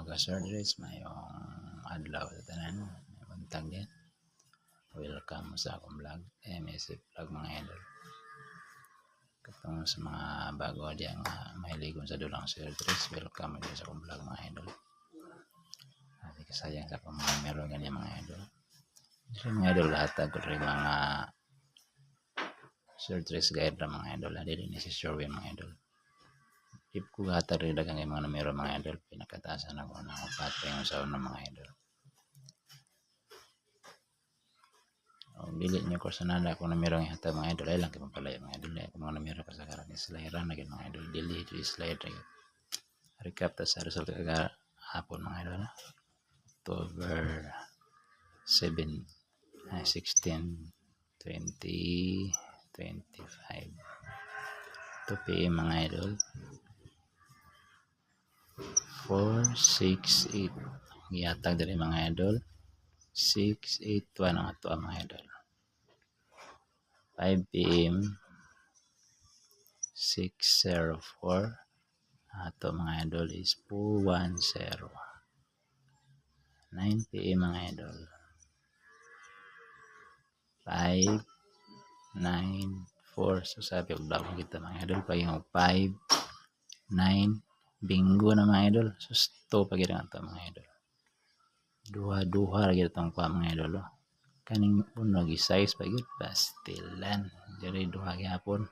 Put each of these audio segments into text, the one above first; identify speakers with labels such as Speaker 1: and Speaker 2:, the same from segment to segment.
Speaker 1: mga ka-surgeries, mayong adlaw sa tanan, may buntag din. Welcome sa akong vlog, MSF Vlog mga idol. Katong sa mga bago diyan nga mahiligom sa dulang surgeries, welcome din sa akong vlog mga idol. Hindi kasayang sa akong mga meron ganyan mga idol. Dito mga idol, lahat ko rin mga surgeries guide na mga idol. Hindi rin si Sherwin mga idol. Tip ko hatag rin dagang mga numero mga idol. Pinakatasan ako ng upat yung sa unang mga idol. Kung dili nyo ko sanada kung numero ng hatag mga idol, ay lang kayo pala mga idol. Kung mga numero ka sa karang islairan na mga idol. Dili ito islaid na recap ta sa result kaga hapon mga idol. October 16, 20, 25. 2 PM mga idol. 468 gihatag diri mga idol. 681 ang ato mga idol. 5 PM 604 ato mga idol is 410. 9 PM mga idol 594. So sabi og daw kita mga idol pag yung 5-9 bingo na mga idol. Susto pa gid ang ato mga idol. Duha lagi itong kwa mga idol. Kaning uno gi-size pa gid pastilan. Diri duha gyapon.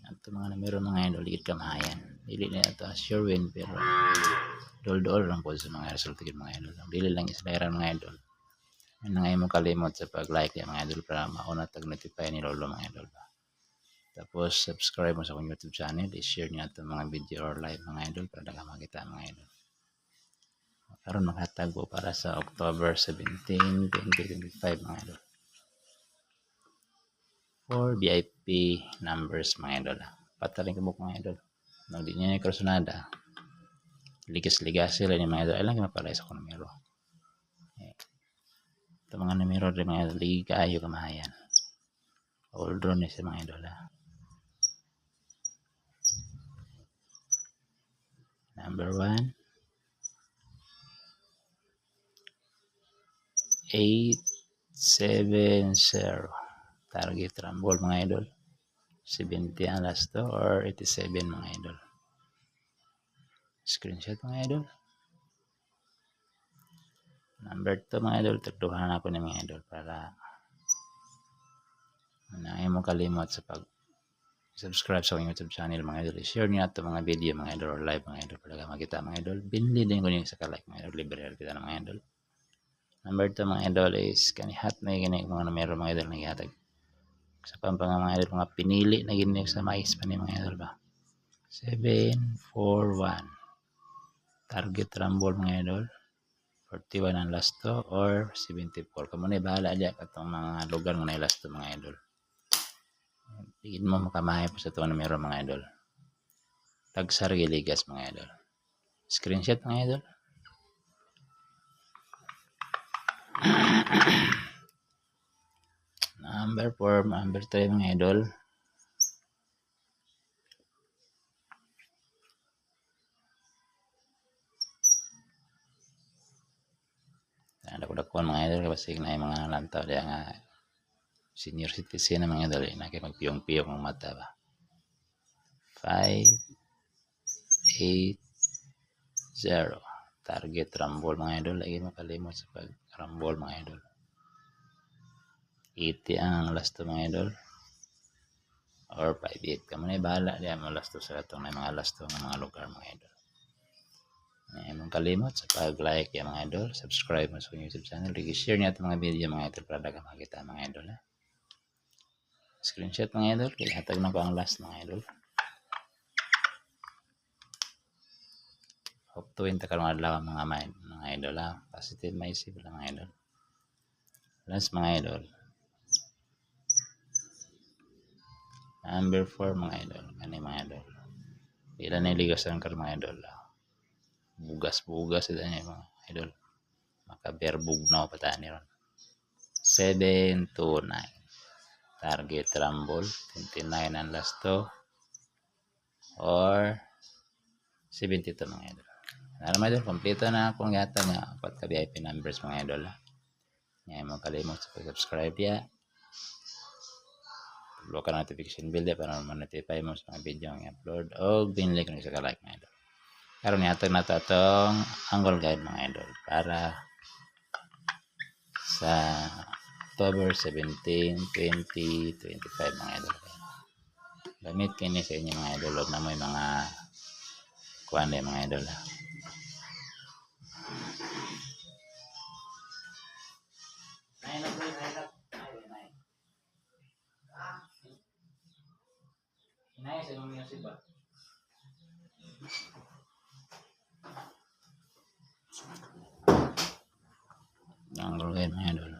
Speaker 1: Ato mga numero mga idol gid kamahayan. Dili na ato sure win pero dol-dol lang po sa mga result gid mga idol. Dili lang islairan mga idol. Nangay mo kalimot sa pag-like ya mga idol para mauna tag-notify ni Lolo mga idol. Tapos subscribe mo sa akong YouTube channel, i-share niyo itong mga video or live mga idol para daghang makita mga idol. Karon maghatag po para sa October 17, 2025 mga idol. 4 VIP numbers mga idol. Pataling kabuk mga idol. Nang di niya kursunada, ligas-ligas sila ni mga idol. Alam ka mapalay sa akong numero. Ito mga numero rin mga idol, ligi kaayo kamahayan. All draw ni sa mga idol. Number 1, 870. Target rumble mga idol. 70 ang last to or 87 mga idol. Screenshot mga idol. Number 2 mga idol, tagduhan ako ni mga idol para nangay mo kalimot sa pag-subscribe sa YouTube channel mga idol. I-share niyo ito mga video mga idol or live mga idol para makita mga idol. Binili din ko niyo sa kalike mga idol. Libre kita ng mga idol. Number 2 mga idol is kanihat na gini mga numero mga idol na gihatag. Sa pampanga mga idol, mga pinili na gini sa mais pa ni mga idol ba. 741. Target rumble mga idol. 41 ang last to or 74. Kamu na bahala dyan katong mga lugar mo na last to mga idol. Tigid mo makamahay po sa itong numero mga idol. Tagsar giligas mga idol. Screenshot mga idol. Number 4, number 3 mga idol. Dako-dakon mga idol kasi na yung mga lantaw diya nga senior citizen na mga idol na kay magpiyong-piyong ang mata ba. 580 target rumble mga idol. Lagi makalimot sa pag-rumble mga idol. 80 ang last to mga idol or 58. Kamu na bahala diya mo last to sa itong na mga last to ng mga lugar mga idol. Mong kalimot sa pag-like ya mga idol, subscribe mo sa YouTube channel, i-share niyo itong mga video mga idol para daghang makita mga idol. Screenshot mga idol, kaya hatag na ko ang last mga idol. Hope to win ta karong adlaw mga idol ha. Positive may isip lang mga idol. Last mga idol. Number 4 mga idol, kani mga idol. Ila na iligasan ka mga idol. Bugas-bugas ito niya mga idol. Makaberbugnaw pa ni ron. 729. Target rumble. 29 ang last to. Or 72 mga idol. Alam mo idol, kompleto na akong yata nga 4 ka VIP numbers mga idol. Ngayon mo kalimot sa pag-subscribe ya. Tulo ka notification bell ya para ma-notify mo sa mga video nga upload o binili ko sa ka-like mga idol. Karon niya na to itong angle guide mga idol para sa October 17, 20, 25 mga idol. Gamit kini sa inyo mga idol na may mga kuan mga idol. Nice ang music ba? Angle guide mga idol.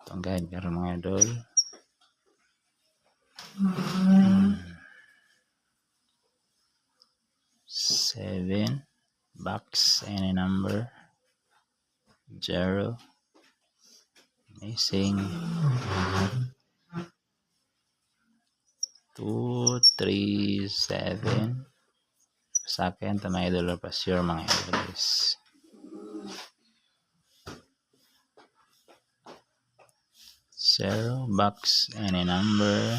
Speaker 1: Itong guide pero mga idol. 7 box any number 0 missing 2, 3, 7 second to mga idol pa sure mga idol is 0 box any number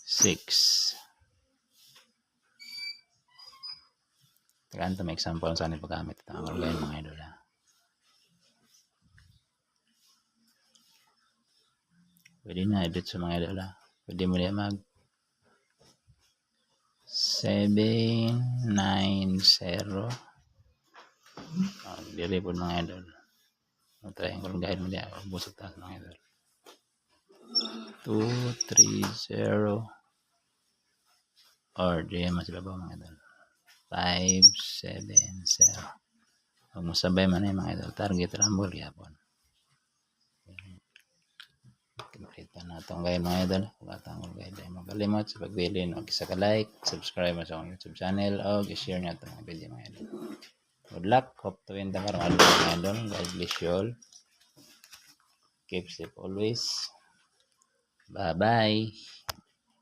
Speaker 1: 6. Ganito may example saan ipagamit ito ang organ mga idol. Pwede na edit sa mga idol. Pwede mo na mag 790 dili po mga idol. Triangle guide mo diya busog taas mga idol. 230 or di mas ibabaw mga idol. 570. Huwag mo sabay man mga idol. Target rumble yapon. Kumplito na itong guide mga idol. Pagkatangol guide ay magalimot sa pagbili o isa ka like, subscribe sa akong YouTube channel o i-share nyo itong mga video mga idol. Good luck. Hope to win the karong adlaw mga idol. God bless you all. Keep safe always. Bye bye.